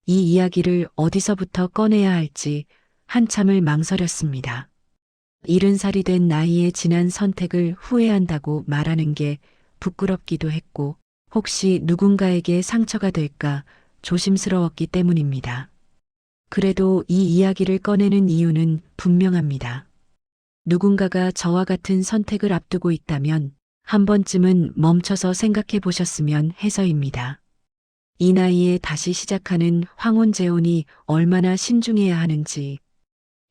이 이야기를 어디서부터 꺼내야 할지 한참을 망설였습니다. 70살이 된 나이에 지난 선택을 후회한다고 말하는 게 부끄럽기도 했고, 혹시 누군가에게 상처가 될까 조심스러웠기 때문입니다. 그래도 이 이야기를 꺼내는 이유는 분명합니다. 누군가가 저와 같은 선택을 앞두고 있다면 한 번쯤은 멈춰서 생각해 보셨으면 해서입니다. 이 나이에 다시 시작하는 황혼재혼이 얼마나 신중해야 하는지,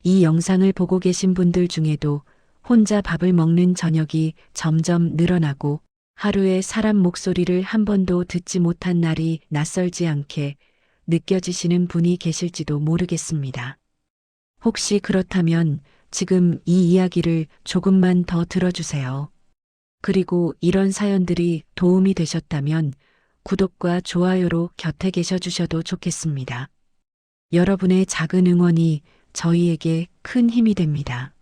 이 영상을 보고 계신 분들 중에도 혼자 밥을 먹는 저녁이 점점 늘어나고 하루에 사람 목소리를 한 번도 듣지 못한 날이 낯설지 않게 느껴지시는 분이 계실지도 모르겠습니다. 혹시 그렇다면 지금 이 이야기를 조금만 더 들어주세요. 그리고 이런 사연들이 도움이 되셨다면 구독과 좋아요로 곁에 계셔 주셔도 좋겠습니다. 여러분의 작은 응원이 저희에게 큰 힘이 됩니다.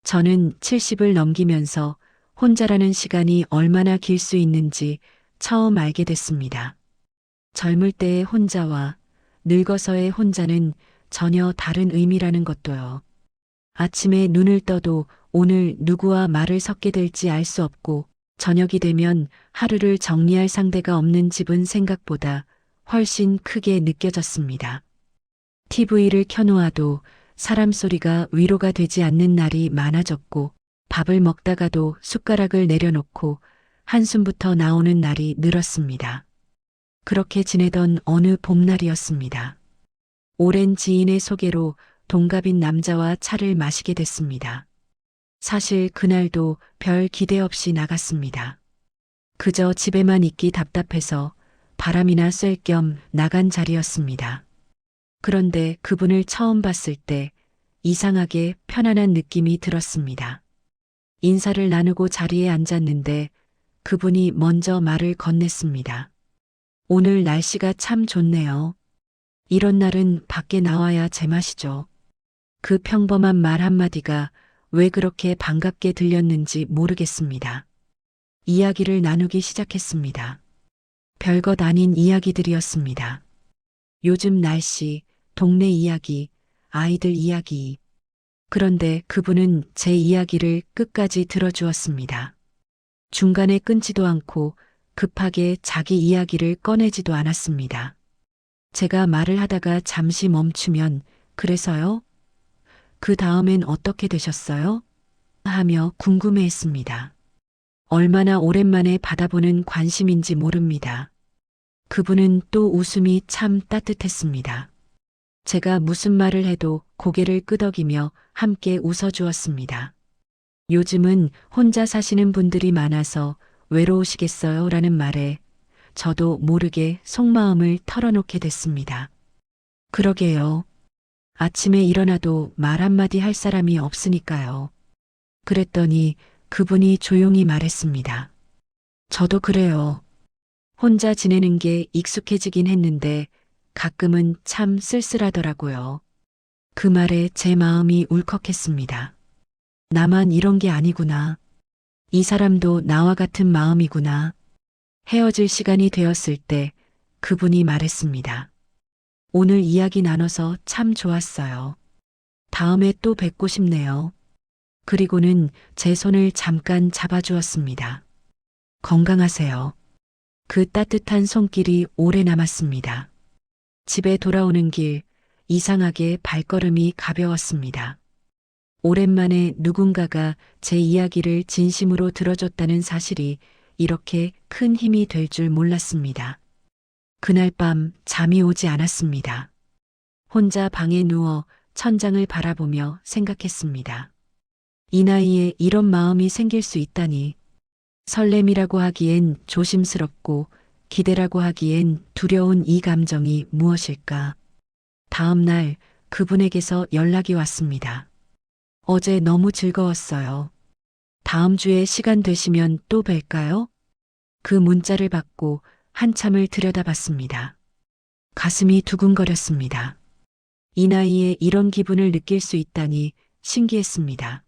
저는 70을 넘기면서 혼자라는 시간이 얼마나 길 수 있는지 처음 알게 됐습니다. 젊을 때의 혼자와 늙어서의 혼자는 전혀 다른 의미라는 것도요. 아침에 눈을 떠도 오늘 누구와 말을 섞게 될지 알 수 없고, 저녁이 되면 하루를 정리할 상대가 없는 집은 생각보다 훨씬 크게 느껴졌습니다. TV를 켜놓아도 사람 소리가 위로가 되지 않는 날이 많아졌고, 밥을 먹다가도 숟가락을 내려놓고 한숨부터 나오는 날이 늘었습니다. 그렇게 지내던 어느 봄날이었습니다. 오랜 지인의 소개로 동갑인 남자와 차를 마시게 됐습니다. 사실 그날도 별 기대 없이 나갔습니다. 그저 집에만 있기 답답해서 바람이나 쐴 겸 나간 자리였습니다. 그런데 그분을 처음 봤을 때 이상하게 편안한 느낌이 들었습니다. 인사를 나누고 자리에 앉았는데 그분이 먼저 말을 건넸습니다. 오늘 날씨가 참 좋네요. 이런 날은 밖에 나와야 제맛이죠. 그 평범한 말 한마디가 왜 그렇게 반갑게 들렸는지 모르겠습니다. 이야기를 나누기 시작했습니다. 별것 아닌 이야기들이었습니다. 요즘 날씨, 동네 이야기, 아이들 이야기. 그런데 그분은 제 이야기를 끝까지 들어주었습니다. 중간에 끊지도 않고 급하게 자기 이야기를 꺼내지도 않았습니다. 제가 말을 하다가 잠시 멈추면 그래서요? 그 다음엔 어떻게 되셨어요? 하며 궁금해했습니다. 얼마나 오랜만에 받아보는 관심인지 모릅니다. 그분은 또 웃음이 참 따뜻했습니다. 제가 무슨 말을 해도 고개를 끄덕이며 함께 웃어주었습니다. 요즘은 혼자 사시는 분들이 많아서 외로우시겠어요? 라는 말에 저도 모르게 속마음을 털어놓게 됐습니다. 그러게요. 아침에 일어나도 말 한마디 할 사람이 없으니까요. 그랬더니 그분이 조용히 말했습니다. 저도 그래요. 혼자 지내는 게 익숙해지긴 했는데 가끔은 참 쓸쓸하더라고요. 그 말에 제 마음이 울컥했습니다. 나만 이런 게 아니구나. 이 사람도 나와 같은 마음이구나. 헤어질 시간이 되었을 때 그분이 말했습니다. 오늘 이야기 나눠서 참 좋았어요. 다음에 또 뵙고 싶네요. 그리고는 제 손을 잠깐 잡아주었습니다. 건강하세요. 그 따뜻한 손길이 오래 남았습니다. 집에 돌아오는 길, 이상하게 발걸음이 가벼웠습니다. 오랜만에 누군가가 제 이야기를 진심으로 들어줬다는 사실이 이렇게 큰 힘이 될 줄 몰랐습니다. 그날 밤 잠이 오지 않았습니다. 혼자 방에 누워 천장을 바라보며 생각했습니다. 이 나이에 이런 마음이 생길 수 있다니. 설렘이라고 하기엔 조심스럽고 기대라고 하기엔 두려운 이 감정이 무엇일까? 다음 날 그분에게서 연락이 왔습니다. 어제 너무 즐거웠어요. 다음 주에 시간 되시면 또 뵐까요? 그 문자를 받고 한참을 들여다봤습니다. 가슴이 두근거렸습니다. 이 나이에 이런 기분을 느낄 수 있다니 신기했습니다.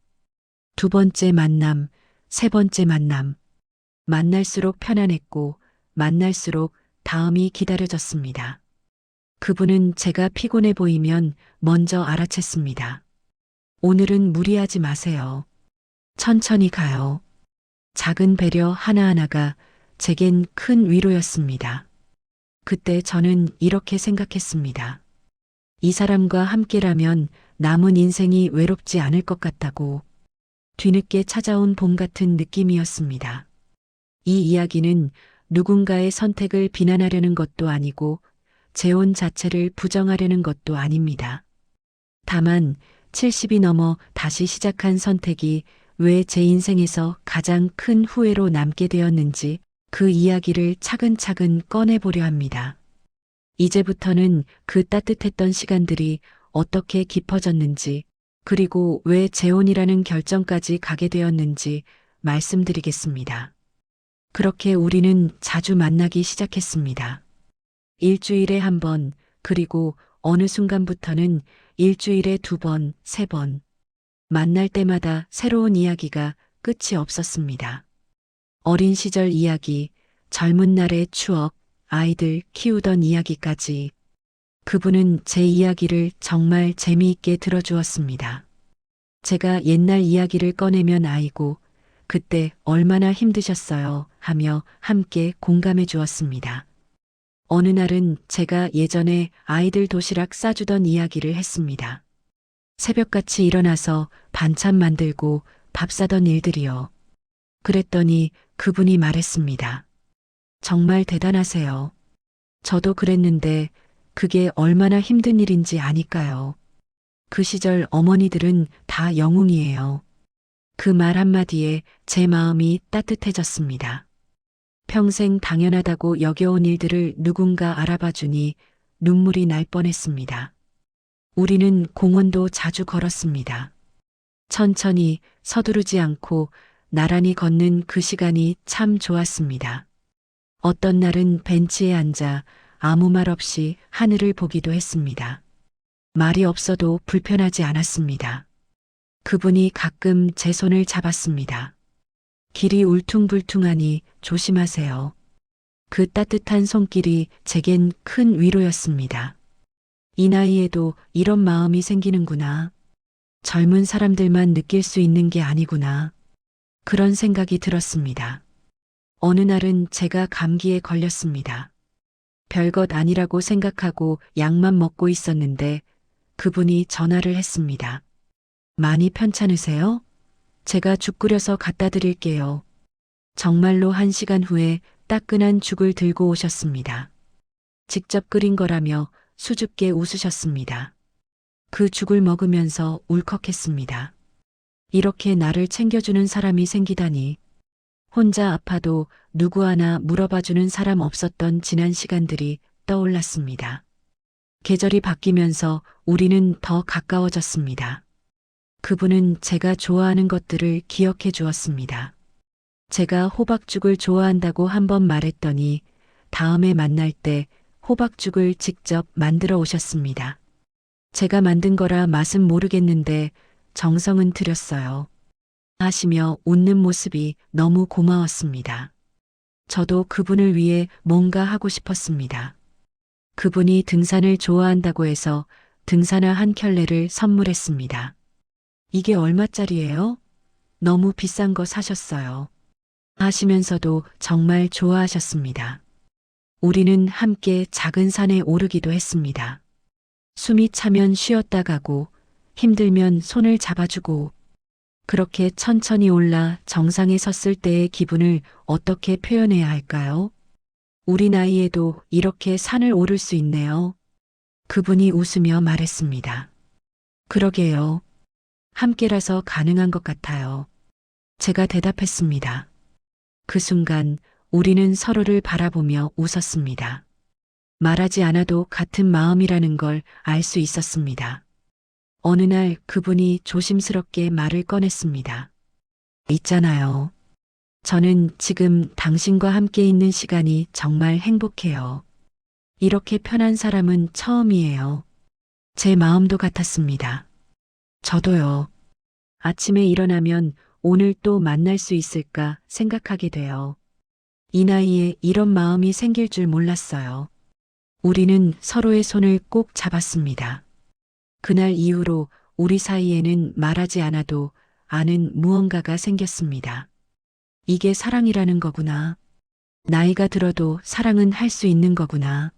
두 번째 만남, 세 번째 만남. 만날수록 편안했고 만날수록 다음이 기다려졌습니다. 그분은 제가 피곤해 보이면 먼저 알아챘습니다. 오늘은 무리하지 마세요. 천천히 가요. 작은 배려 하나하나가 제겐 큰 위로였습니다. 그때 저는 이렇게 생각했습니다. 이 사람과 함께라면 남은 인생이 외롭지 않을 것 같다고. 뒤늦게 찾아온 봄 같은 느낌이었습니다. 이 이야기는 누군가의 선택을 비난하려는 것도 아니고 재혼 자체를 부정하려는 것도 아닙니다. 다만 70이 넘어 다시 시작한 선택이 왜 제 인생에서 가장 큰 후회로 남게 되었는지 그 이야기를 차근차근 꺼내보려 합니다. 이제부터는 그 따뜻했던 시간들이 어떻게 깊어졌는지, 그리고 왜 재혼이라는 결정까지 가게 되었는지 말씀드리겠습니다. 그렇게 우리는 자주 만나기 시작했습니다. 일주일에 한 번, 그리고 어느 순간부터는 일주일에 2번, 3번. 만날 때마다 새로운 이야기가 끝이 없었습니다. 어린 시절 이야기, 젊은 날의 추억, 아이들 키우던 이야기까지. 그분은 제 이야기를 정말 재미있게 들어주었습니다. 제가 옛날 이야기를 꺼내면 아이고, 그때 얼마나 힘드셨어요 하며 함께 공감해 주었습니다. 어느 날은 제가 예전에 아이들 도시락 싸주던 이야기를 했습니다. 새벽같이 일어나서 반찬 만들고 밥 사던 일들이요. 그랬더니 그분이 말했습니다. 정말 대단하세요. 저도 그랬는데 그게 얼마나 힘든 일인지 아니까요. 그 시절 어머니들은 다 영웅이에요. 그 말 한마디에 제 마음이 따뜻해졌습니다. 평생 당연하다고 여겨온 일들을 누군가 알아봐 주니 눈물이 날 뻔했습니다. 우리는 공원도 자주 걸었습니다. 천천히 서두르지 않고 나란히 걷는 그 시간이 참 좋았습니다. 어떤 날은 벤치에 앉아 아무 말 없이 하늘을 보기도 했습니다. 말이 없어도 불편하지 않았습니다. 그분이 가끔 제 손을 잡았습니다. 길이 울퉁불퉁하니 조심하세요. 그 따뜻한 손길이 제겐 큰 위로였습니다. 이 나이에도 이런 마음이 생기는구나. 젊은 사람들만 느낄 수 있는 게 아니구나. 그런 생각이 들었습니다. 어느 날은 제가 감기에 걸렸습니다. 별것 아니라고 생각하고 약만 먹고 있었는데 그분이 전화를 했습니다. 많이 편찮으세요? 제가 죽 끓여서 갖다 드릴게요. 정말로 1시간 후에 따끈한 죽을 들고 오셨습니다. 직접 끓인 거라며 수줍게 웃으셨습니다. 그 죽을 먹으면서 울컥했습니다. 이렇게 나를 챙겨주는 사람이 생기다니. 혼자 아파도 누구 하나 물어봐주는 사람 없었던 지난 시간들이 떠올랐습니다. 계절이 바뀌면서 우리는 더 가까워졌습니다. 그분은 제가 좋아하는 것들을 기억해 주었습니다. 제가 호박죽을 좋아한다고 한번 말했더니 다음에 만날 때 호박죽을 직접 만들어 오셨습니다. 제가 만든 거라 맛은 모르겠는데 정성은 들였어요. 하시며 웃는 모습이 너무 고마웠습니다. 저도 그분을 위해 뭔가 하고 싶었습니다. 그분이 등산을 좋아한다고 해서 등산화 한 켤레를 선물했습니다. 이게 얼마짜리예요? 너무 비싼 거 사셨어요. 하시면서도 정말 좋아하셨습니다. 우리는 함께 작은 산에 오르기도 했습니다. 숨이 차면 쉬었다 가고 힘들면 손을 잡아주고 그렇게 천천히 올라 정상에 섰을 때의 기분을 어떻게 표현해야 할까요? 우리 나이에도 이렇게 산을 오를 수 있네요. 그분이 웃으며 말했습니다. 그러게요. 함께라서 가능한 것 같아요. 제가 대답했습니다. 그 순간 우리는 서로를 바라보며 웃었습니다. 말하지 않아도 같은 마음이라는 걸 알 수 있었습니다. 어느 날 그분이 조심스럽게 말을 꺼냈습니다. 있잖아요. 저는 지금 당신과 함께 있는 시간이 정말 행복해요. 이렇게 편한 사람은 처음이에요. 제 마음도 같았습니다. 저도요. 아침에 일어나면 오늘 또 만날 수 있을까 생각하게 돼요. 이 나이에 이런 마음이 생길 줄 몰랐어요. 우리는 서로의 손을 꼭 잡았습니다. 그날 이후로 우리 사이에는 말하지 않아도 아는 무언가가 생겼습니다. 이게 사랑이라는 거구나. 나이가 들어도 사랑은 할 수 있는 거구나.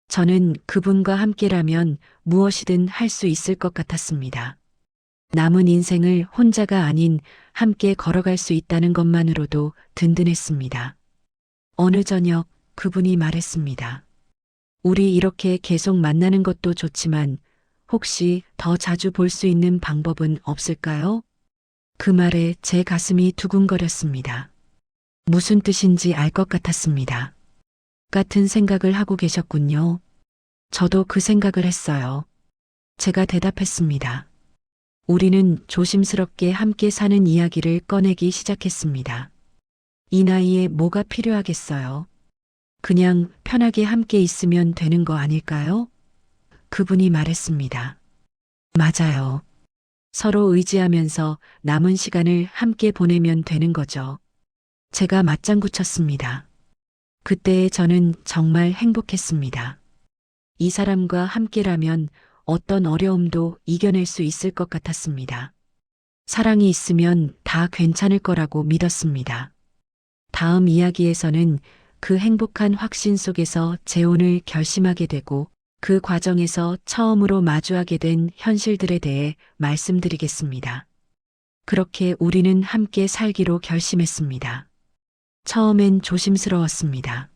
저는 그분과 함께라면 무엇이든 할 수 있을 것 같았습니다. 남은 인생을 혼자가 아닌 함께 걸어갈 수 있다는 것만으로도 든든했습니다. 어느 저녁 그분이 말했습니다. 우리 이렇게 계속 만나는 것도 좋지만 혹시 더 자주 볼 수 있는 방법은 없을까요? 그 말에 제 가슴이 두근거렸습니다. 무슨 뜻인지 알 것 같았습니다. 같은 생각을 하고 계셨군요. 저도 그 생각을 했어요. 제가 대답했습니다. 우리는 조심스럽게 함께 사는 이야기를 꺼내기 시작했습니다. 이 나이에 뭐가 필요하겠어요? 그냥 편하게 함께 있으면 되는 거 아닐까요? 그분이 말했습니다. 맞아요. 서로 의지하면서 남은 시간을 함께 보내면 되는 거죠. 제가 맞장구 쳤습니다. 그때의 저는 정말 행복했습니다. 이 사람과 함께라면 어떤 어려움도 이겨낼 수 있을 것 같았습니다. 사랑이 있으면 다 괜찮을 거라고 믿었습니다. 다음 이야기에서는 그 행복한 확신 속에서 재혼을 결심하게 되고 그 과정에서 처음으로 마주하게 된 현실들에 대해 말씀드리겠습니다. 그렇게 우리는 함께 살기로 결심했습니다. 처음엔 조심스러웠습니다.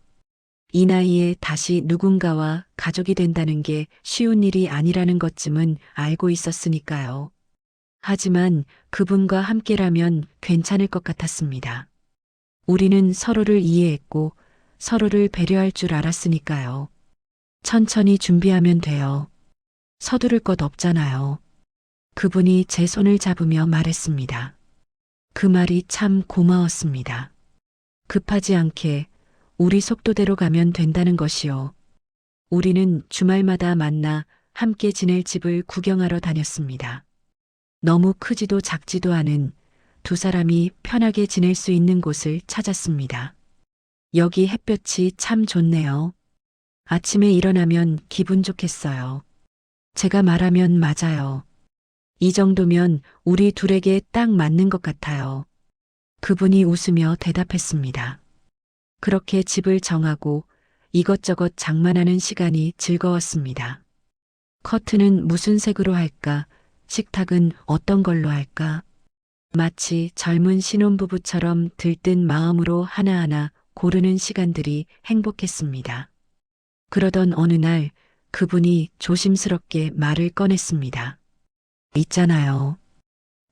이 나이에 다시 누군가와 가족이 된다는 게 쉬운 일이 아니라는 것쯤은 알고 있었으니까요. 하지만 그분과 함께라면 괜찮을 것 같았습니다. 우리는 서로를 이해했고 서로를 배려할 줄 알았으니까요. 천천히 준비하면 돼요. 서두를 것 없잖아요. 그분이 제 손을 잡으며 말했습니다. 그 말이 참 고마웠습니다. 급하지 않게 우리 속도대로 가면 된다는 것이요. 우리는 주말마다 만나 함께 지낼 집을 구경하러 다녔습니다. 너무 크지도 작지도 않은 두 사람이 편하게 지낼 수 있는 곳을 찾았습니다. 여기 햇볕이 참 좋네요. 아침에 일어나면 기분 좋겠어요. 제가 말하면 맞아요. 이 정도면 우리 둘에게 딱 맞는 것 같아요. 그분이 웃으며 대답했습니다. 그렇게 집을 정하고 이것저것 장만하는 시간이 즐거웠습니다. 커튼은 무슨 색으로 할까? 식탁은 어떤 걸로 할까? 마치 젊은 신혼부부처럼 들뜬 마음으로 하나하나 고르는 시간들이 행복했습니다. 그러던 어느 날 그분이 조심스럽게 말을 꺼냈습니다. 있잖아요.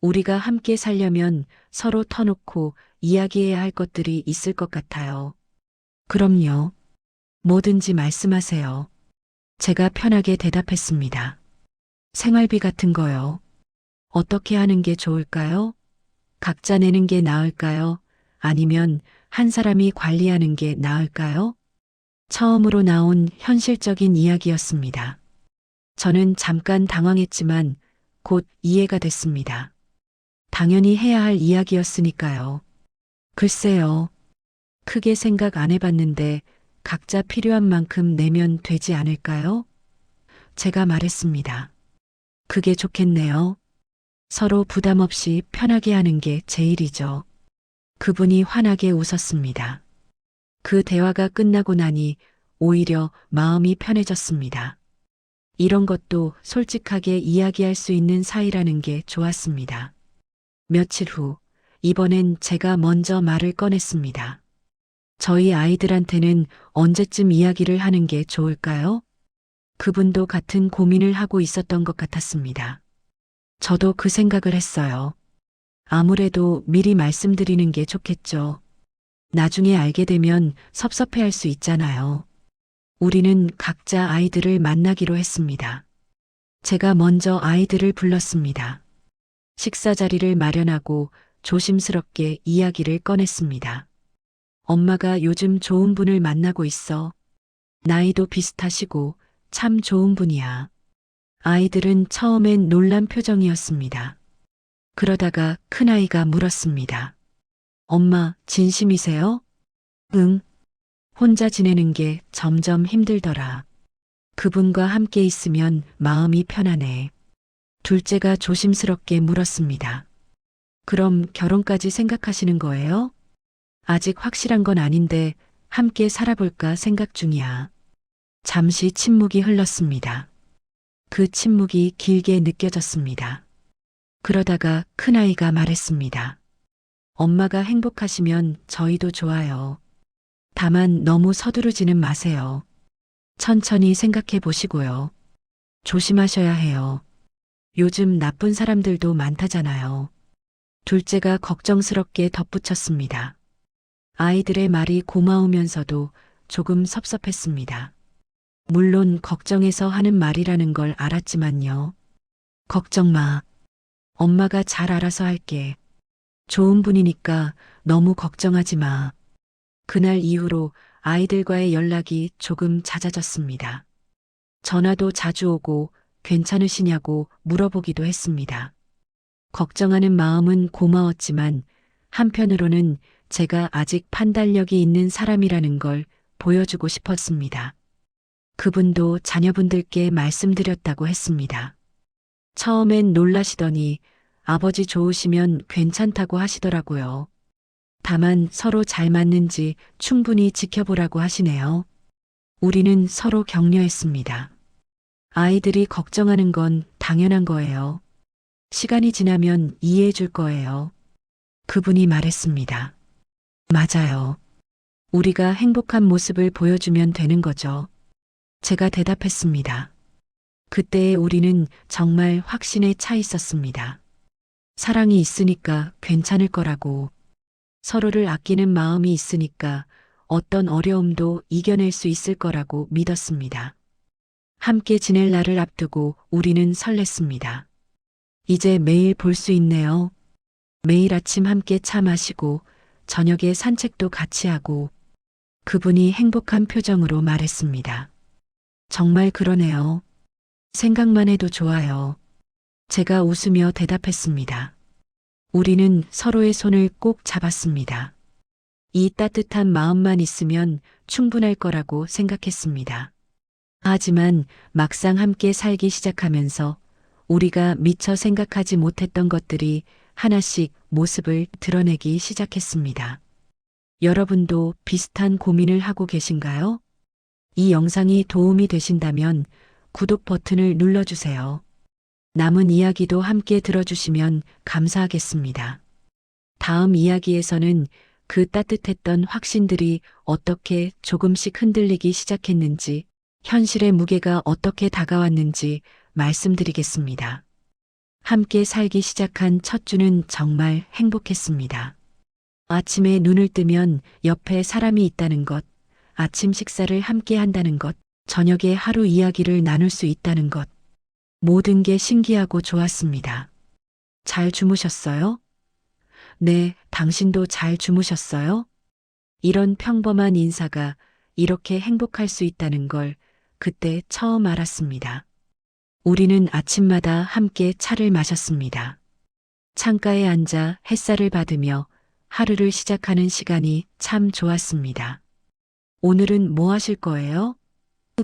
우리가 함께 살려면 서로 터놓고 이야기해야 할 것들이 있을 것 같아요. 그럼요. 뭐든지 말씀하세요. 제가 편하게 대답했습니다. 생활비 같은 거요. 어떻게 하는 게 좋을까요? 각자 내는 게 나을까요? 아니면 한 사람이 관리하는 게 나을까요? 처음으로 나온 현실적인 이야기였습니다. 저는 잠깐 당황했지만 곧 이해가 됐습니다. 당연히 해야 할 이야기였으니까요. 글쎄요. 크게 생각 안 해봤는데 각자 필요한 만큼 내면 되지 않을까요? 제가 말했습니다. 그게 좋겠네요. 서로 부담 없이 편하게 하는 게 제일이죠. 그분이 환하게 웃었습니다. 그 대화가 끝나고 나니 오히려 마음이 편해졌습니다. 이런 것도 솔직하게 이야기할 수 있는 사이라는 게 좋았습니다. 며칠 후, 이번엔 제가 먼저 말을 꺼냈습니다. 저희 아이들한테는 언제쯤 이야기를 하는 게 좋을까요? 그분도 같은 고민을 하고 있었던 것 같았습니다. 저도 그 생각을 했어요. 아무래도 미리 말씀드리는 게 좋겠죠. 나중에 알게 되면 섭섭해할 수 있잖아요. 우리는 각자 아이들을 만나기로 했습니다. 제가 먼저 아이들을 불렀습니다. 식사 자리를 마련하고 조심스럽게 이야기를 꺼냈습니다. 엄마가 요즘 좋은 분을 만나고 있어. 나이도 비슷하시고 참 좋은 분이야. 아이들은 처음엔 놀란 표정이었습니다. 그러다가 큰아이가 물었습니다. 엄마, 진심이세요? 응. 혼자 지내는 게 점점 힘들더라. 그분과 함께 있으면 마음이 편하네. 둘째가 조심스럽게 물었습니다. 그럼 결혼까지 생각하시는 거예요? 아직 확실한 건 아닌데 함께 살아볼까 생각 중이야. 잠시 침묵이 흘렀습니다. 그 침묵이 길게 느껴졌습니다. 그러다가 큰아이가 말했습니다. 엄마가 행복하시면 저희도 좋아요. 다만 너무 서두르지는 마세요. 천천히 생각해 보시고요. 조심하셔야 해요. 요즘 나쁜 사람들도 많다잖아요. 둘째가 걱정스럽게 덧붙였습니다. 아이들의 말이 고마우면서도 조금 섭섭했습니다. 물론 걱정해서 하는 말이라는 걸 알았지만요. 걱정 마. 엄마가 잘 알아서 할게. 좋은 분이니까 너무 걱정하지 마. 그날 이후로 아이들과의 연락이 조금 잦아졌습니다. 전화도 자주 오고 괜찮으시냐고 물어보기도 했습니다. 걱정하는 마음은 고마웠지만 한편으로는 제가 아직 판단력이 있는 사람이라는 걸 보여주고 싶었습니다. 그분도 자녀분들께 말씀드렸다고 했습니다. 처음엔 놀라시더니 아버지 좋으시면 괜찮다고 하시더라고요. 다만 서로 잘 맞는지 충분히 지켜보라고 하시네요. 우리는 서로 격려했습니다. 아이들이 걱정하는 건 당연한 거예요. 시간이 지나면 이해해 줄 거예요. 그분이 말했습니다. 맞아요. 우리가 행복한 모습을 보여주면 되는 거죠. 제가 대답했습니다. 그때의 우리는 정말 확신에 차 있었습니다. 사랑이 있으니까 괜찮을 거라고, 서로를 아끼는 마음이 있으니까 어떤 어려움도 이겨낼 수 있을 거라고 믿었습니다. 함께 지낼 날을 앞두고 우리는 설렜습니다. 이제 매일 볼 수 있네요. 매일 아침 함께 차 마시고 저녁에 산책도 같이 하고. 그분이 행복한 표정으로 말했습니다. 정말 그러네요. 생각만 해도 좋아요. 제가 웃으며 대답했습니다. 우리는 서로의 손을 꼭 잡았습니다. 이 따뜻한 마음만 있으면 충분할 거라고 생각했습니다. 하지만 막상 함께 살기 시작하면서 우리가 미처 생각하지 못했던 것들이 하나씩 모습을 드러내기 시작했습니다. 여러분도 비슷한 고민을 하고 계신가요? 이 영상이 도움이 되신다면 구독 버튼을 눌러주세요. 남은 이야기도 함께 들어주시면 감사하겠습니다. 다음 이야기에서는 그 따뜻했던 확신들이 어떻게 조금씩 흔들리기 시작했는지, 현실의 무게가 어떻게 다가왔는지 말씀드리겠습니다. 함께 살기 시작한 첫 주는 정말 행복했습니다. 아침에 눈을 뜨면 옆에 사람이 있다는 것, 아침 식사를 함께 한다는 것, 저녁에 하루 이야기를 나눌 수 있다는 것, 모든 게 신기하고 좋았습니다. 잘 주무셨어요? 네, 당신도 잘 주무셨어요? 이런 평범한 인사가 이렇게 행복할 수 있다는 걸 그때 처음 알았습니다. 우리는 아침마다 함께 차를 마셨습니다. 창가에 앉아 햇살을 받으며 하루를 시작하는 시간이 참 좋았습니다. 오늘은 뭐 하실 거예요?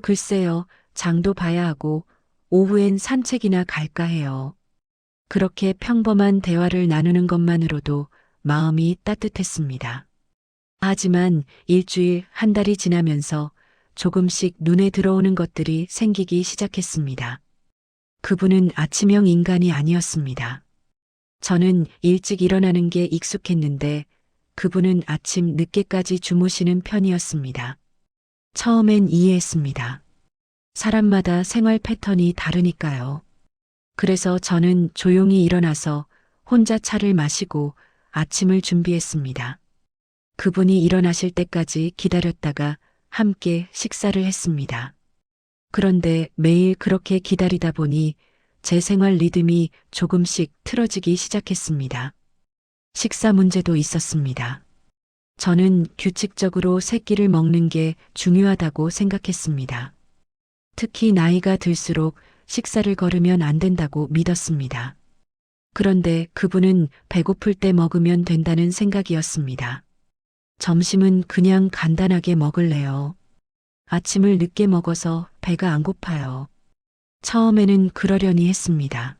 글쎄요, 장도 봐야 하고 오후엔 산책이나 갈까 해요. 그렇게 평범한 대화를 나누는 것만으로도 마음이 따뜻했습니다. 하지만 일주일, 한 달이 지나면서 조금씩 눈에 들어오는 것들이 생기기 시작했습니다. 그분은 아침형 인간이 아니었습니다. 저는 일찍 일어나는 게 익숙했는데 그분은 아침 늦게까지 주무시는 편이었습니다. 처음엔 이해했습니다. 사람마다 생활 패턴이 다르니까요. 그래서 저는 조용히 일어나서 혼자 차를 마시고 아침을 준비했습니다. 그분이 일어나실 때까지 기다렸다가 함께 식사를 했습니다. 그런데 매일 그렇게 기다리다 보니 제 생활 리듬이 조금씩 틀어지기 시작했습니다. 식사 문제도 있었습니다. 저는 규칙적으로 세 끼를 먹는 게 중요하다고 생각했습니다. 특히 나이가 들수록 식사를 거르면 안 된다고 믿었습니다. 그런데 그분은 배고플 때 먹으면 된다는 생각이었습니다. 점심은 그냥 간단하게 먹을래요. 아침을 늦게 먹어서 배가 안 고파요. 처음에는 그러려니 했습니다.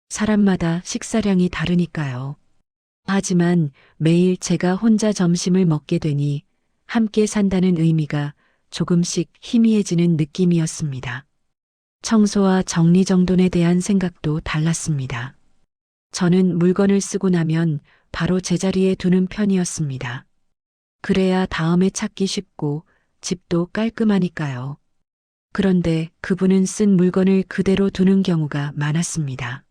사람마다 식사량이 다르니까요. 하지만 매일 제가 혼자 점심을 먹게 되니 함께 산다는 의미가 조금씩 희미해지는 느낌이었습니다. 청소와 정리정돈에 대한 생각도 달랐습니다. 저는 물건을 쓰고 나면 바로 제자리에 두는 편이었습니다. 그래야 다음에 찾기 쉽고 집도 깔끔하니까요. 그런데 그분은 쓴 물건을 그대로 두는 경우가 많았습니다.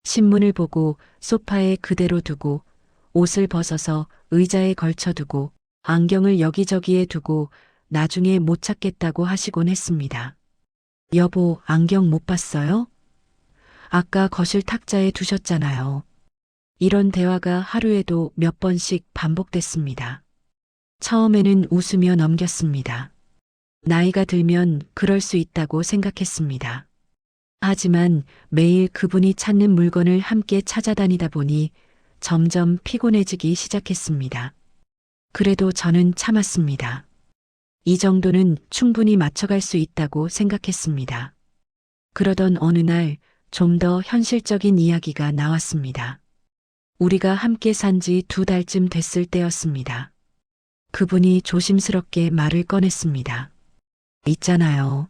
신문을 보고 소파에 그대로 두고 옷을 벗어서 의자에 걸쳐두고 안경을 여기저기에 두고 나중에 못 찾겠다고 하시곤 했습니다. 여보, 안경 못 봤어요? 아까 거실 탁자에 두셨잖아요. 이런 대화가 하루에도 몇 번씩 반복됐습니다. 처음에는 웃으며 넘겼습니다. 나이가 들면 그럴 수 있다고 생각했습니다. 하지만 매일 그분이 찾는 물건을 함께 찾아다니다 보니 점점 피곤해지기 시작했습니다. 그래도 저는 참았습니다. 이 정도는 충분히 맞춰갈 수 있다고 생각했습니다. 그러던 어느 날 좀 더 현실적인 이야기가 나왔습니다. 우리가 함께 산 지 2달쯤 됐을 때였습니다. 그분이 조심스럽게 말을 꺼냈습니다. 있잖아요.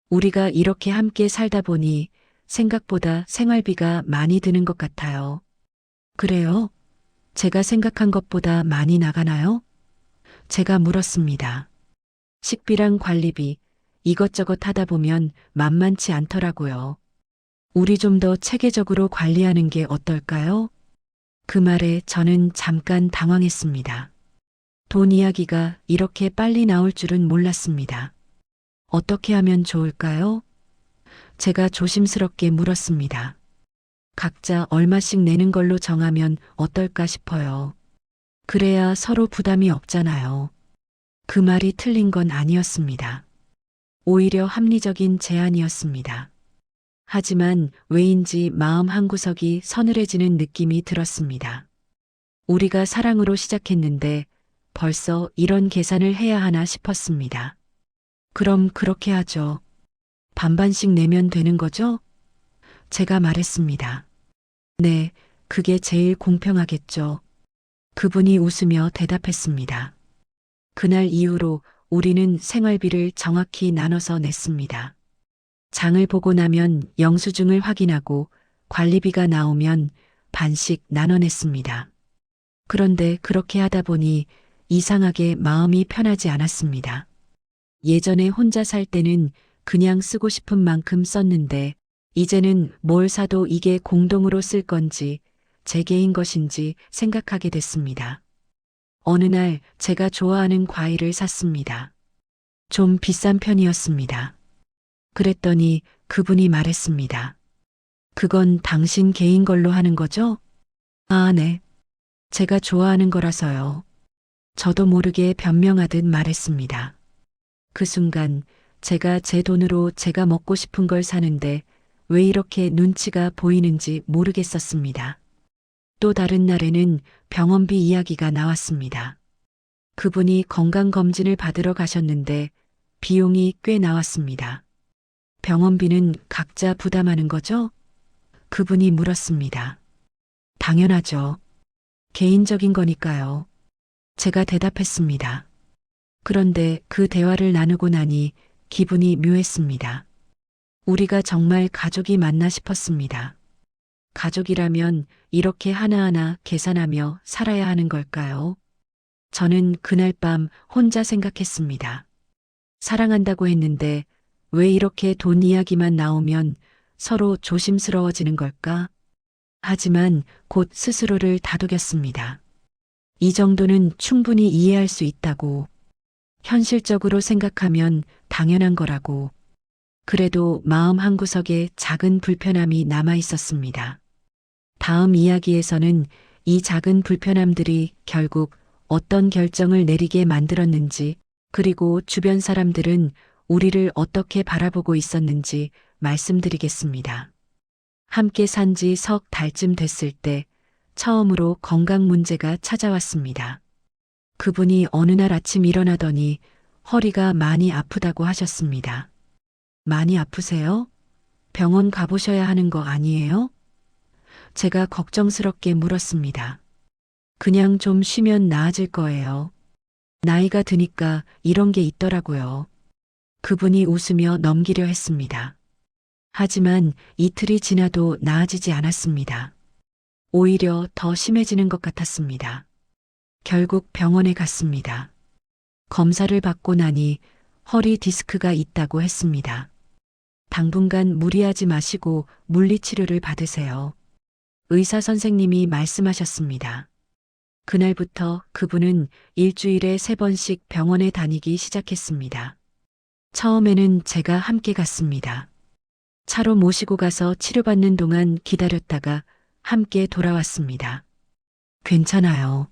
우리가 이렇게 함께 살다 보니 생각보다 생활비가 많이 드는 것 같아요. 그래요? 제가 생각한 것보다 많이 나가나요? 제가 물었습니다. 식비랑 관리비, 이것저것 하다 보면 만만치 않더라고요. 우리 좀 더 체계적으로 관리하는 게 어떨까요? 그 말에 저는 잠깐 당황했습니다. 돈 이야기가 이렇게 빨리 나올 줄은 몰랐습니다. 어떻게 하면 좋을까요? 제가 조심스럽게 물었습니다. 각자 얼마씩 내는 걸로 정하면 어떨까 싶어요. 그래야 서로 부담이 없잖아요. 그 말이 틀린 건 아니었습니다. 오히려 합리적인 제안이었습니다. 하지만 왜인지 마음 한구석이 서늘해지는 느낌이 들었습니다. 우리가 사랑으로 시작했는데 벌써 이런 계산을 해야 하나 싶었습니다. 그럼 그렇게 하죠. 반반씩 내면 되는 거죠? 제가 말했습니다. 네, 그게 제일 공평하겠죠. 그분이 웃으며 대답했습니다. 그날 이후로 우리는 생활비를 정확히 나눠서 냈습니다. 장을 보고 나면 영수증을 확인하고 관리비가 나오면 반씩 나눠냈습니다. 그런데 그렇게 하다 보니 이상하게 마음이 편하지 않았습니다. 예전에 혼자 살 때는 그냥 쓰고 싶은 만큼 썼는데 이제는 뭘 사도 이게 공동으로 쓸 건지 제 개인 것인지 생각하게 됐습니다. 어느 날 제가 좋아하는 과일을 샀습니다. 좀 비싼 편이었습니다. 그랬더니 그분이 말했습니다. 그건 당신 개인 걸로 하는 거죠? 아, 네. 제가 좋아하는 거라서요. 저도 모르게 변명하듯 말했습니다. 그 순간 제가 제 돈으로 제가 먹고 싶은 걸 사는데 왜 이렇게 눈치가 보이는지 모르겠었습니다. 또 다른 날에는 병원비 이야기가 나왔습니다. 그분이 건강검진을 받으러 가셨는데 비용이 꽤 나왔습니다. 병원비는 각자 부담하는 거죠? 그분이 물었습니다. 당연하죠. 개인적인 거니까요. 제가 대답했습니다. 그런데 그 대화를 나누고 나니 기분이 묘했습니다. 우리가 정말 가족이 맞나 싶었습니다. 가족이라면 이렇게 하나하나 계산하며 살아야 하는 걸까요? 저는 그날 밤 혼자 생각했습니다. 사랑한다고 했는데 왜 이렇게 돈 이야기만 나오면 서로 조심스러워지는 걸까? 하지만 곧 스스로를 다독였습니다. 이 정도는 충분히 이해할 수 있다고. 현실적으로 생각하면 당연한 거라고. 그래도 마음 한구석에 작은 불편함이 남아 있었습니다. 다음 이야기에서는 이 작은 불편함들이 결국 어떤 결정을 내리게 만들었는지, 그리고 주변 사람들은 우리를 어떻게 바라보고 있었는지 말씀드리겠습니다. 함께 산 지 석 달쯤 됐을 때 처음으로 건강 문제가 찾아왔습니다. 그분이 어느 날 아침 일어나더니 허리가 많이 아프다고 하셨습니다. 많이 아프세요? 병원 가보셔야 하는 거 아니에요? 제가 걱정스럽게 물었습니다. 그냥 좀 쉬면 나아질 거예요. 나이가 드니까 이런 게 있더라고요. 그분이 웃으며 넘기려 했습니다. 하지만 이틀이 지나도 나아지지 않았습니다. 오히려 더 심해지는 것 같았습니다. 결국 병원에 갔습니다. 검사를 받고 나니 허리 디스크가 있다고 했습니다. 당분간 무리하지 마시고 물리치료를 받으세요. 의사 선생님이 말씀하셨습니다. 그날부터 그분은 일주일에 3번씩 병원에 다니기 시작했습니다. 처음에는 제가 함께 갔습니다. 차로 모시고 가서 치료받는 동안 기다렸다가 함께 돌아왔습니다. 괜찮아요.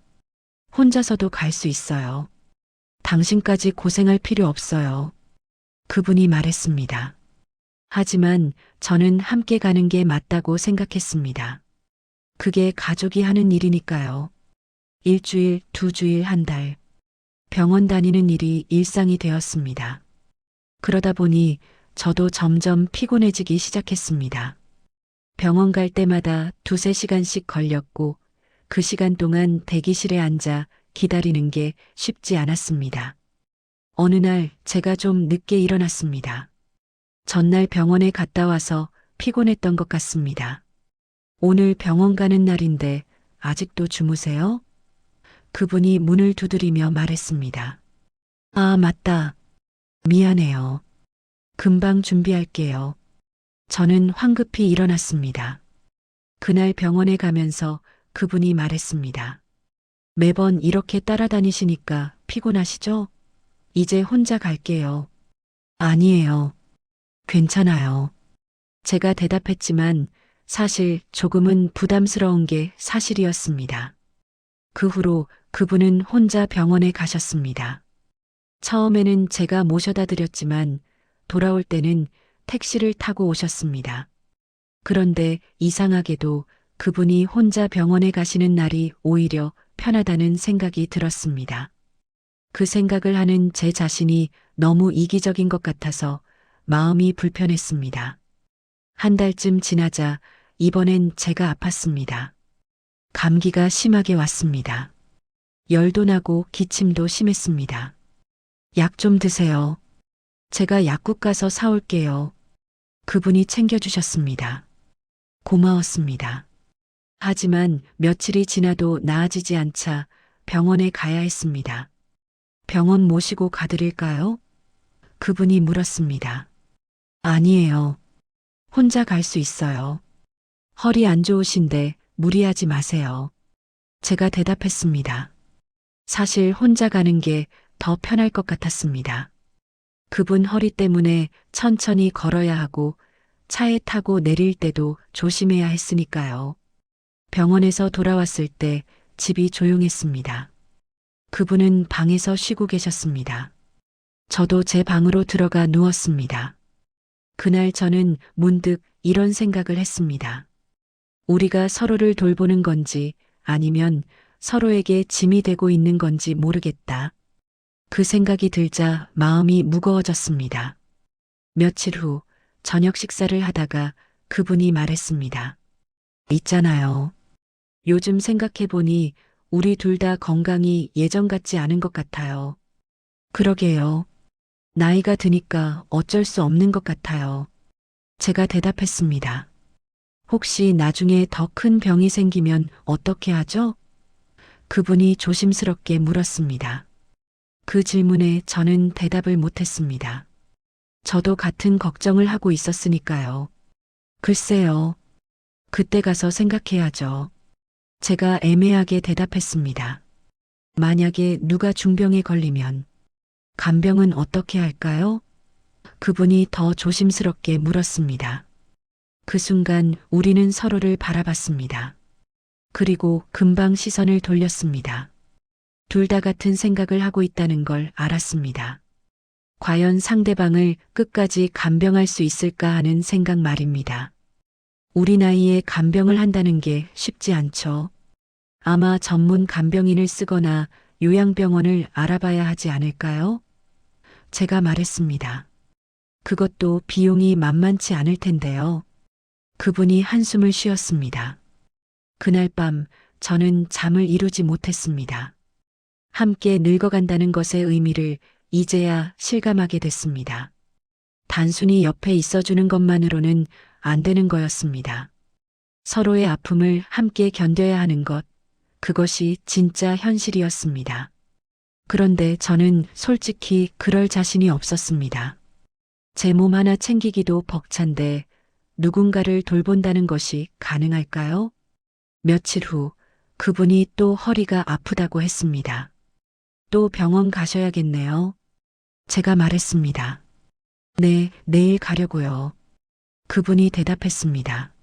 혼자서도 갈 수 있어요. 당신까지 고생할 필요 없어요. 그분이 말했습니다. 하지만 저는 함께 가는 게 맞다고 생각했습니다. 그게 가족이 하는 일이니까요. 일주일, 2주일, 한 달. 병원 다니는 일이 일상이 되었습니다. 그러다 보니 저도 점점 피곤해지기 시작했습니다. 병원 갈 때마다 2~3시간씩 걸렸고 그 시간 동안 대기실에 앉아 기다리는 게 쉽지 않았습니다. 어느 날 제가 좀 늦게 일어났습니다. 전날 병원에 갔다 와서 피곤했던 것 같습니다. 오늘 병원 가는 날인데 아직도 주무세요? 그분이 문을 두드리며 말했습니다. 아, 맞다. 미안해요. 금방 준비할게요. 저는 황급히 일어났습니다. 그날 병원에 가면서 그분이 말했습니다. 매번 이렇게 따라다니시니까 피곤하시죠? 이제 혼자 갈게요. 아니에요. 괜찮아요. 제가 대답했지만 사실 조금은 부담스러운 게 사실이었습니다. 그 후로 그분은 혼자 병원에 가셨습니다. 처음에는 제가 모셔다 드렸지만 돌아올 때는 택시를 타고 오셨습니다. 그런데 이상하게도 그분이 혼자 병원에 가시는 날이 오히려 편하다는 생각이 들었습니다. 그 생각을 하는 제 자신이 너무 이기적인 것 같아서 마음이 불편했습니다. 한 달쯤 지나자 이번엔 제가 아팠습니다. 감기가 심하게 왔습니다. 열도 나고 기침도 심했습니다. 약 좀 드세요. 제가 약국 가서 사올게요. 그분이 챙겨주셨습니다. 고마웠습니다. 하지만 며칠이 지나도 나아지지 않자 병원에 가야 했습니다. 병원 모시고 가드릴까요? 그분이 물었습니다. 아니에요. 혼자 갈 수 있어요. 허리 안 좋으신데 무리하지 마세요. 제가 대답했습니다. 사실 혼자 가는 게 더 편할 것 같았습니다. 그분 허리 때문에 천천히 걸어야 하고 차에 타고 내릴 때도 조심해야 했으니까요. 병원에서 돌아왔을 때 집이 조용했습니다. 그분은 방에서 쉬고 계셨습니다. 저도 제 방으로 들어가 누웠습니다. 그날 저는 문득 이런 생각을 했습니다. 우리가 서로를 돌보는 건지 아니면 서로에게 짐이 되고 있는 건지 모르겠다. 그 생각이 들자 마음이 무거워졌습니다. 며칠 후 저녁 식사를 하다가 그분이 말했습니다. 있잖아요. 요즘 생각해보니 우리 둘 다 건강이 예전 같지 않은 것 같아요. 그러게요. 나이가 드니까 어쩔 수 없는 것 같아요. 제가 대답했습니다. 혹시 나중에 더 큰 병이 생기면 어떻게 하죠? 그분이 조심스럽게 물었습니다. 그 질문에 저는 대답을 못했습니다. 저도 같은 걱정을 하고 있었으니까요. 글쎄요. 그때 가서 생각해야죠. 제가 애매하게 대답했습니다. 만약에 누가 중병에 걸리면 간병은 어떻게 할까요? 그분이 더 조심스럽게 물었습니다. 그 순간 우리는 서로를 바라봤습니다. 그리고 금방 시선을 돌렸습니다. 둘 다 같은 생각을 하고 있다는 걸 알았습니다. 과연 상대방을 끝까지 간병할 수 있을까 하는 생각 말입니다. 우리 나이에 간병을 한다는 게 쉽지 않죠. 아마 전문 간병인을 쓰거나 요양병원을 알아봐야 하지 않을까요? 제가 말했습니다. 그것도 비용이 만만치 않을 텐데요. 그분이 한숨을 쉬었습니다. 그날 밤 저는 잠을 이루지 못했습니다. 함께 늙어간다는 것의 의미를 이제야 실감하게 됐습니다. 단순히 옆에 있어주는 것만으로는 안 되는 거였습니다. 서로의 아픔을 함께 견뎌야 하는 것, 그것이 진짜 현실이었습니다. 그런데 저는 솔직히 그럴 자신이 없었습니다. 제 몸 하나 챙기기도 벅찬데 누군가를 돌본다는 것이 가능할까요? 며칠 후 그분이 또 허리가 아프다고 했습니다. 또 병원 가셔야겠네요. 제가 말했습니다. 네, 내일 가려고요. 그분이 대답했습니다.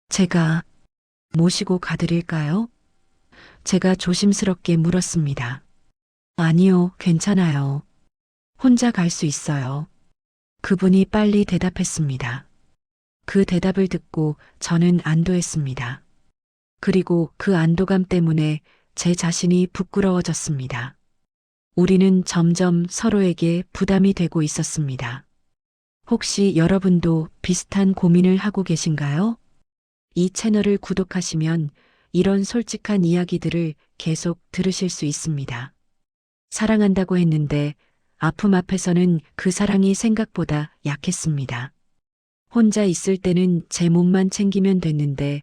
제가 모시고 가드릴까요? 제가 조심스럽게 물었습니다. 아니요, 괜찮아요. 혼자 갈 수 있어요. 그분이 빨리 대답했습니다. 그 대답을 듣고 저는 안도했습니다. 그리고 그 안도감 때문에 제 자신이 부끄러워졌습니다. 우리는 점점 서로에게 부담이 되고 있었습니다. 혹시 여러분도 비슷한 고민을 하고 계신가요? 이 채널을 구독하시면 이런 솔직한 이야기들을 계속 들으실 수 있습니다. 사랑한다고 했는데 아픔 앞에서는 그 사랑이 생각보다 약했습니다. 혼자 있을 때는 제 몸만 챙기면 됐는데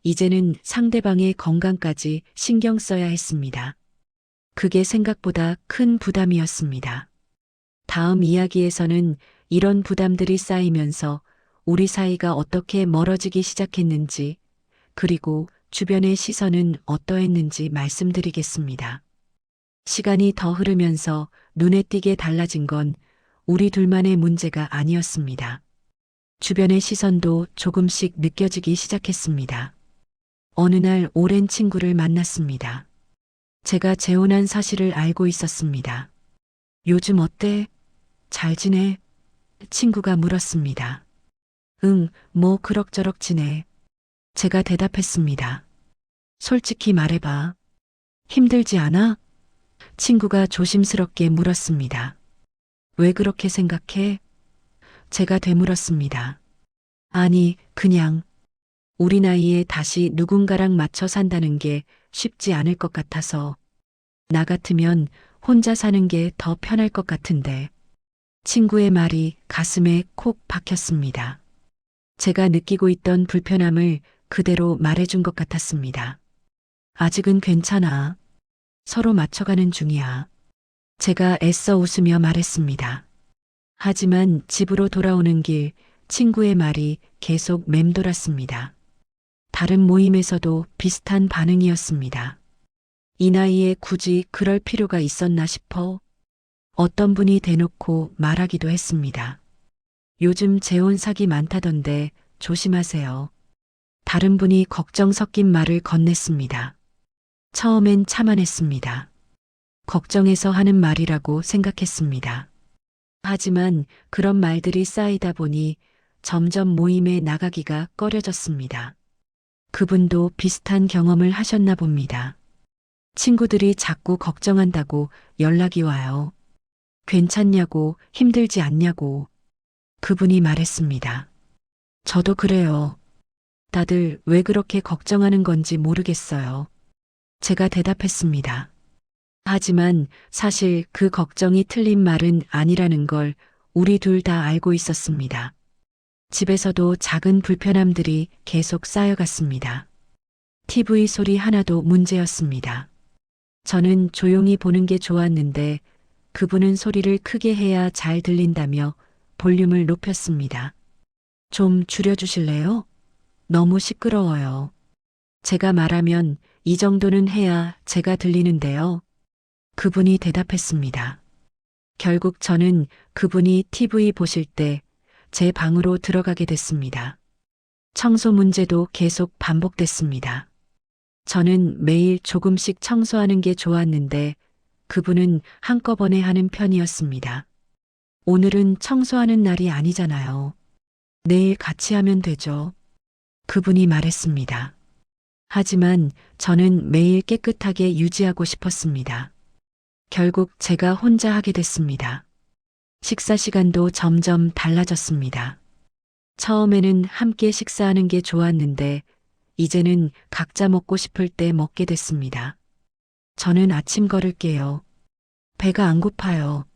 이제는 상대방의 건강까지 신경 써야 했습니다. 그게 생각보다 큰 부담이었습니다. 다음 이야기에서는 이런 부담들이 쌓이면서 우리 사이가 어떻게 멀어지기 시작했는지, 그리고 주변의 시선은 어떠했는지 말씀드리겠습니다. 시간이 더 흐르면서 눈에 띄게 달라진 건 우리 둘만의 문제가 아니었습니다. 주변의 시선도 조금씩 느껴지기 시작했습니다. 어느 날 오랜 친구를 만났습니다. 제가 재혼한 사실을 알고 있었습니다. 요즘 어때? 잘 지내? 친구가 물었습니다. 응, 뭐 그럭저럭 지내. 제가 대답했습니다. 솔직히 말해봐. 힘들지 않아? 친구가 조심스럽게 물었습니다. 왜 그렇게 생각해? 제가 되물었습니다. 아니, 그냥 우리 나이에 다시 누군가랑 맞춰 산다는 게 쉽지 않을 것 같아서. 나 같으면 혼자 사는 게 더 편할 것 같은데. 친구의 말이 가슴에 콕 박혔습니다. 제가 느끼고 있던 불편함을 그대로 말해준 것 같았습니다. 아직은 괜찮아. 서로 맞춰가는 중이야. 제가 애써 웃으며 말했습니다. 하지만 집으로 돌아오는 길 친구의 말이 계속 맴돌았습니다. 다른 모임에서도 비슷한 반응이었습니다. 이 나이에 굳이 그럴 필요가 있었나 싶어. 어떤 분이 대놓고 말하기도 했습니다. 요즘 재혼 사기 많다던데 조심하세요. 다른 분이 걱정 섞인 말을 건넸습니다. 처음엔 참아냈습니다. 걱정해서 하는 말이라고 생각했습니다. 하지만 그런 말들이 쌓이다 보니 점점 모임에 나가기가 꺼려졌습니다. 그분도 비슷한 경험을 하셨나 봅니다. 친구들이 자꾸 걱정한다고 연락이 와요. 괜찮냐고, 힘들지 않냐고. 그분이 말했습니다. 저도 그래요. 다들 왜 그렇게 걱정하는 건지 모르겠어요. 제가 대답했습니다. 하지만 사실 그 걱정이 틀린 말은 아니라는 걸 우리 둘 다 알고 있었습니다. 집에서도 작은 불편함들이 계속 쌓여갔습니다. TV 소리 하나도 문제였습니다. 저는 조용히 보는 게 좋았는데 그분은 소리를 크게 해야 잘 들린다며 볼륨을 높였습니다. 좀 줄여주실래요? 너무 시끄러워요. 제가 말하면 이 정도는 해야 제가 들리는데요. 그분이 대답했습니다. 결국 저는 그분이 TV 보실 때 제 방으로 들어가게 됐습니다. 청소 문제도 계속 반복됐습니다. 저는 매일 조금씩 청소하는 게 좋았는데 그분은 한꺼번에 하는 편이었습니다. 오늘은 청소하는 날이 아니잖아요. 내일 같이 하면 되죠. 그분이 말했습니다. 하지만 저는 매일 깨끗하게 유지하고 싶었습니다. 결국 제가 혼자 하게 됐습니다. 식사 시간도 점점 달라졌습니다. 처음에는 함께 식사하는 게 좋았는데 이제는 각자 먹고 싶을 때 먹게 됐습니다. 저는 아침 걸을게요. 배가 안 고파요.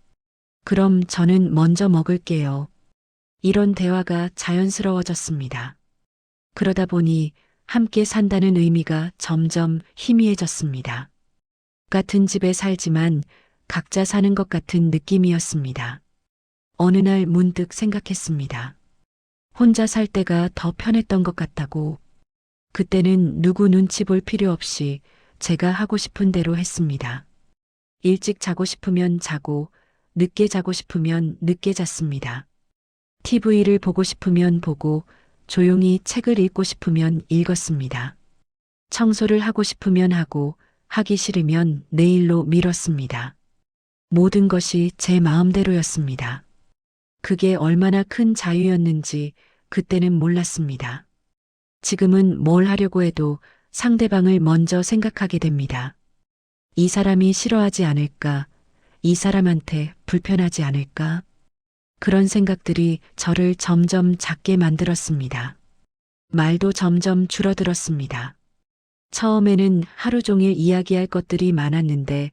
그럼 저는 먼저 먹을게요. 이런 대화가 자연스러워졌습니다. 그러다 보니 함께 산다는 의미가 점점 희미해졌습니다. 같은 집에 살지만 각자 사는 것 같은 느낌이었습니다. 어느 날 문득 생각했습니다. 혼자 살 때가 더 편했던 것 같다고. 그때는 누구 눈치 볼 필요 없이 제가 하고 싶은 대로 했습니다. 일찍 자고 싶으면 자고, 늦게 자고 싶으면 늦게 잤습니다. TV를 보고 싶으면 보고, 조용히 책을 읽고 싶으면 읽었습니다. 청소를 하고 싶으면 하고, 하기 싫으면 내일로 미뤘습니다. 모든 것이 제 마음대로였습니다. 그게 얼마나 큰 자유였는지 그때는 몰랐습니다. 지금은 뭘 하려고 해도 상대방을 먼저 생각하게 됩니다. 이 사람이 싫어하지 않을까? 이 사람한테 불편하지 않을까? 그런 생각들이 저를 점점 작게 만들었습니다. 말도 점점 줄어들었습니다. 처음에는 하루 종일 이야기할 것들이 많았는데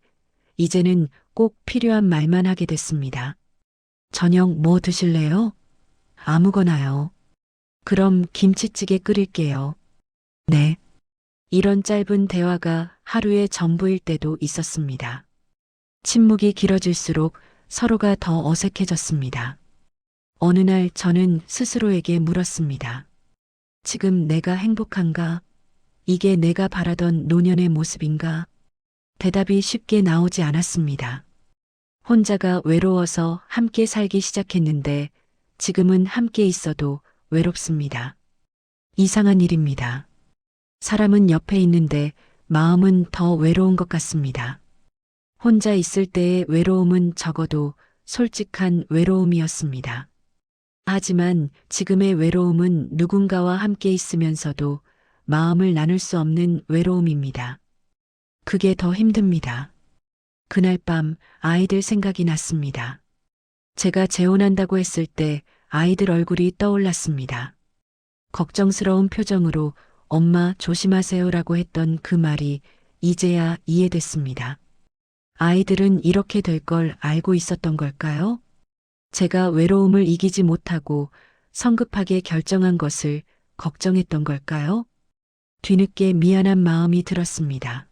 이제는 꼭 필요한 말만 하게 됐습니다. 저녁 뭐 드실래요? 아무거나요. 그럼 김치찌개 끓일게요. 네. 이런 짧은 대화가 하루의 전부일 때도 있었습니다. 침묵이 길어질수록 서로가 더 어색해졌습니다. 어느 날 저는 스스로에게 물었습니다. 지금 내가 행복한가? 이게 내가 바라던 노년의 모습인가? 대답이 쉽게 나오지 않았습니다. 혼자가 외로워서 함께 살기 시작했는데 지금은 함께 있어도 외롭습니다. 이상한 일입니다. 사람은 옆에 있는데 마음은 더 외로운 것 같습니다. 혼자 있을 때의 외로움은 적어도 솔직한 외로움이었습니다. 하지만 지금의 외로움은 누군가와 함께 있으면서도 마음을 나눌 수 없는 외로움입니다. 그게 더 힘듭니다. 그날 밤 아이들 생각이 났습니다. 제가 재혼한다고 했을 때 아이들 얼굴이 떠올랐습니다. 걱정스러운 표정으로 엄마 조심하세요라고 했던 그 말이 이제야 이해됐습니다. 아이들은 이렇게 될 걸 알고 있었던 걸까요? 제가 외로움을 이기지 못하고 성급하게 결정한 것을 걱정했던 걸까요? 뒤늦게 미안한 마음이 들었습니다.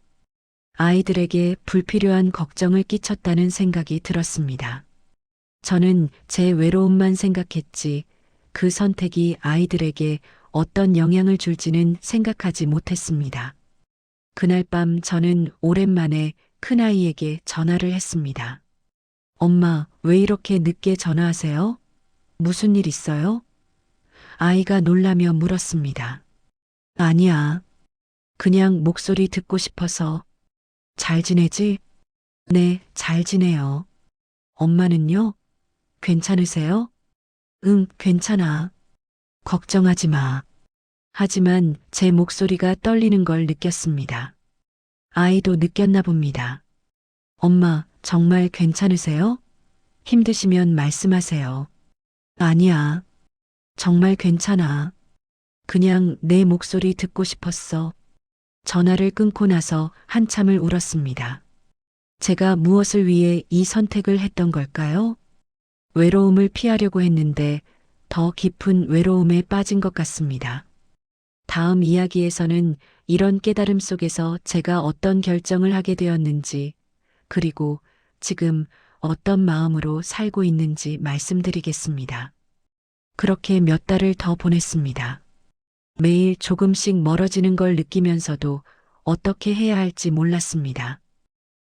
아이들에게 불필요한 걱정을 끼쳤다는 생각이 들었습니다. 저는 제 외로움만 생각했지 그 선택이 아이들에게 어떤 영향을 줄지는 생각하지 못했습니다. 그날 밤 저는 오랜만에 큰아이에게 전화를 했습니다. 엄마, 왜 이렇게 늦게 전화하세요? 무슨 일 있어요? 아이가 놀라며 물었습니다. 아니야. 그냥 목소리 듣고 싶어서. 잘 지내지? 네, 잘 지내요. 엄마는요? 괜찮으세요? 응, 괜찮아. 걱정하지 마. 하지만 제 목소리가 떨리는 걸 느꼈습니다. 아이도 느꼈나 봅니다. 엄마, 정말 괜찮으세요? 힘드시면 말씀하세요. 아니야. 정말 괜찮아. 그냥 내 목소리 듣고 싶었어. 전화를 끊고 나서 한참을 울었습니다. 제가 무엇을 위해 이 선택을 했던 걸까요? 외로움을 피하려고 했는데 더 깊은 외로움에 빠진 것 같습니다. 다음 이야기에서는 이런 깨달음 속에서 제가 어떤 결정을 하게 되었는지, 그리고 지금 어떤 마음으로 살고 있는지 말씀드리겠습니다. 그렇게 몇 달을 더 보냈습니다. 매일 조금씩 멀어지는 걸 느끼면서도 어떻게 해야 할지 몰랐습니다.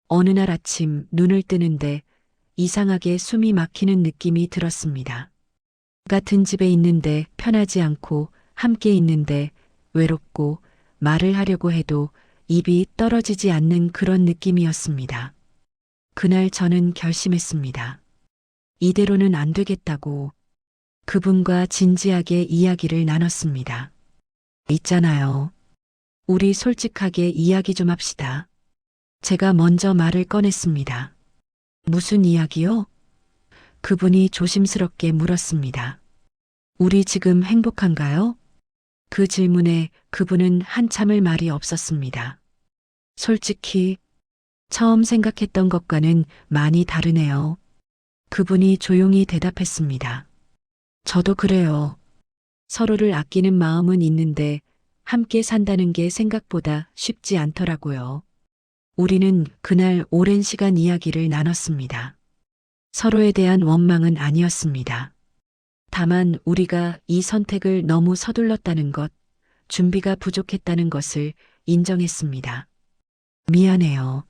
어느 날 아침 눈을 뜨는데 이상하게 숨이 막히는 느낌이 들었습니다. 같은 집에 있는데 편하지 않고 함께 있는데 외롭고 말을 하려고 해도 입이 떨어지지 않는 그런 느낌이었습니다. 그날 저는 결심했습니다. 이대로는 안 되겠다고. 그분과 진지하게 이야기를 나눴습니다. 있잖아요. 우리 솔직하게 이야기 좀 합시다. 제가 먼저 말을 꺼냈습니다. 무슨 이야기요? 그분이 조심스럽게 물었습니다. 우리 지금 행복한가요? 그 질문에 그분은 한참을 말이 없었습니다. 솔직히 처음 생각했던 것과는 많이 다르네요. 그분이 조용히 대답했습니다. 저도 그래요. 서로를 아끼는 마음은 있는데 함께 산다는 게 생각보다 쉽지 않더라고요. 우리는 그날 오랜 시간 이야기를 나눴습니다. 서로에 대한 원망은 아니었습니다. 다만 우리가 이 선택을 너무 서둘렀다는 것, 준비가 부족했다는 것을 인정했습니다. 미안해요.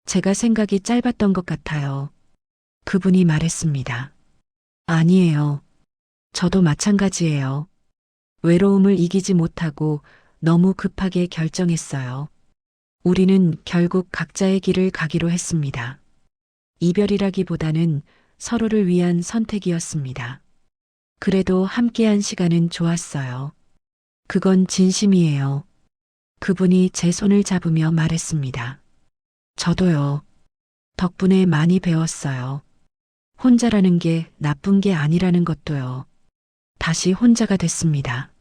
제가 생각이 짧았던 것 같아요. 그분이 말했습니다. 아니에요. 저도 마찬가지예요. 외로움을 이기지 못하고 너무 급하게 결정했어요. 우리는 결국 각자의 길을 가기로 했습니다. 이별이라기보다는 서로를 위한 선택이었습니다. 그래도 함께한 시간은 좋았어요. 그건 진심이에요. 그분이 제 손을 잡으며 말했습니다. 저도요. 덕분에 많이 배웠어요. 혼자라는 게 나쁜 게 아니라는 것도요. 다시 혼자가 됐습니다.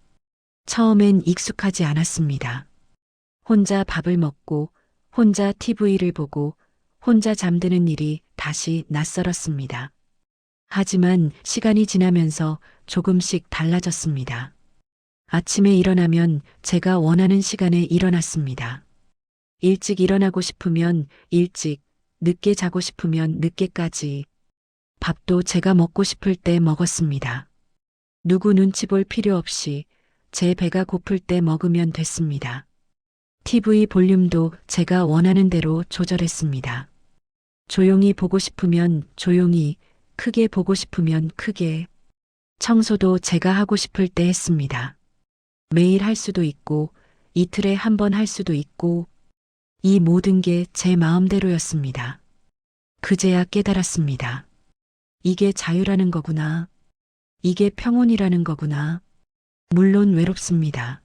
처음엔 익숙하지 않았습니다. 혼자 밥을 먹고, 혼자 TV를 보고, 혼자 잠드는 일이 다시 낯설었습니다. 하지만 시간이 지나면서 조금씩 달라졌습니다. 아침에 일어나면 제가 원하는 시간에 일어났습니다. 일찍 일어나고 싶으면 일찍, 늦게 자고 싶으면 늦게까지. 밥도 제가 먹고 싶을 때 먹었습니다. 누구 눈치 볼 필요 없이 제 배가 고플 때 먹으면 됐습니다. TV 볼륨도 제가 원하는 대로 조절했습니다. 조용히 보고 싶으면 조용히, 크게 보고 싶으면 크게. 청소도 제가 하고 싶을 때 했습니다. 매일 할 수도 있고, 이틀에 한 번 할 수도 있고, 이 모든 게 제 마음대로였습니다. 그제야 깨달았습니다. 이게 자유라는 거구나. 이게 평온이라는 거구나. 물론 외롭습니다.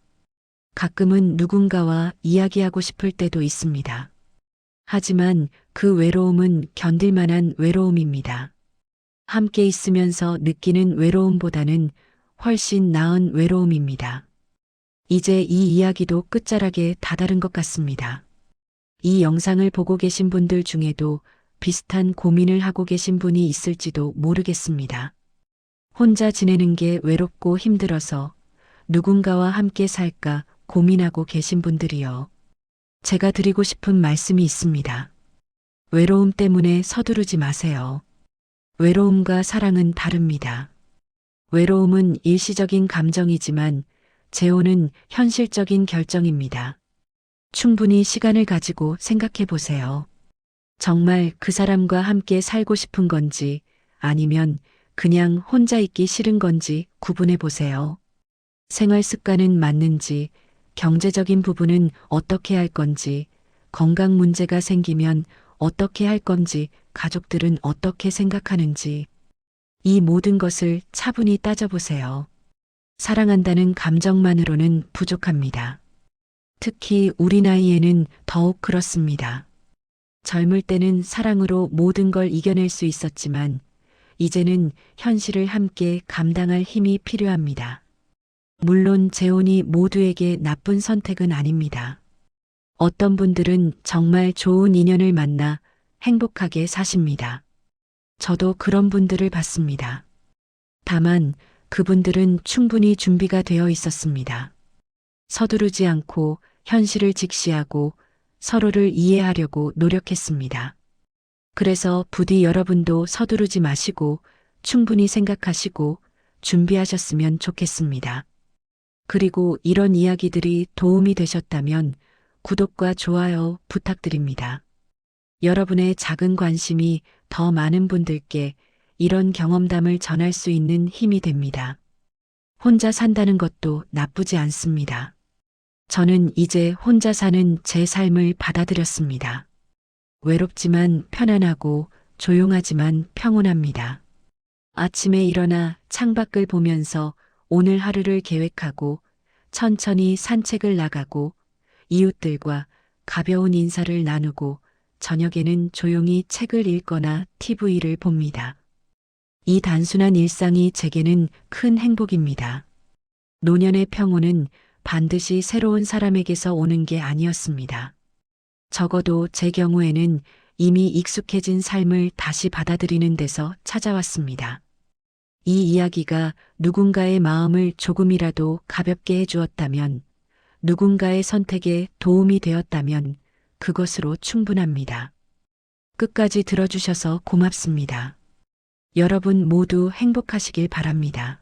가끔은 누군가와 이야기하고 싶을 때도 있습니다. 하지만 그 외로움은 견딜 만한 외로움입니다. 함께 있으면서 느끼는 외로움보다는 훨씬 나은 외로움입니다. 이제 이 이야기도 끝자락에 다다른 것 같습니다. 이 영상을 보고 계신 분들 중에도 비슷한 고민을 하고 계신 분이 있을지도 모르겠습니다. 혼자 지내는 게 외롭고 힘들어서 누군가와 함께 살까 고민하고 계신 분들이요. 제가 드리고 싶은 말씀이 있습니다. 외로움 때문에 서두르지 마세요. 외로움과 사랑은 다릅니다. 외로움은 일시적인 감정이지만 재혼은 현실적인 결정입니다. 충분히 시간을 가지고 생각해 보세요. 정말 그 사람과 함께 살고 싶은 건지 아니면 그냥 혼자 있기 싫은 건지 구분해 보세요. 생활 습관은 맞는지, 경제적인 부분은 어떻게 할 건지, 건강 문제가 생기면 어떻게 할 건지, 가족들은 어떻게 생각하는지, 이 모든 것을 차분히 따져보세요. 사랑한다는 감정만으로는 부족합니다. 특히 우리 나이에는 더욱 그렇습니다. 젊을 때는 사랑으로 모든 걸 이겨낼 수 있었지만, 이제는 현실을 함께 감당할 힘이 필요합니다. 물론 재혼이 모두에게 나쁜 선택은 아닙니다. 어떤 분들은 정말 좋은 인연을 만나 행복하게 사십니다. 저도 그런 분들을 봤습니다. 다만 그분들은 충분히 준비가 되어 있었습니다. 서두르지 않고 현실을 직시하고 서로를 이해하려고 노력했습니다. 그래서 부디 여러분도 서두르지 마시고 충분히 생각하시고 준비하셨으면 좋겠습니다. 그리고 이런 이야기들이 도움이 되셨다면 구독과 좋아요 부탁드립니다. 여러분의 작은 관심이 더 많은 분들께 이런 경험담을 전할 수 있는 힘이 됩니다. 혼자 산다는 것도 나쁘지 않습니다. 저는 이제 혼자 사는 제 삶을 받아들였습니다. 외롭지만 편안하고 조용하지만 평온합니다. 아침에 일어나 창밖을 보면서 오늘 하루를 계획하고 천천히 산책을 나가고 이웃들과 가벼운 인사를 나누고 저녁에는 조용히 책을 읽거나 TV를 봅니다. 이 단순한 일상이 제게는 큰 행복입니다. 노년의 평온은 반드시 새로운 사람에게서 오는 게 아니었습니다. 적어도 제 경우에는 이미 익숙해진 삶을 다시 받아들이는 데서 찾아왔습니다. 이 이야기가 누군가의 마음을 조금이라도 가볍게 해주었다면, 누군가의 선택에 도움이 되었다면 그것으로 충분합니다. 끝까지 들어주셔서 고맙습니다. 여러분 모두 행복하시길 바랍니다.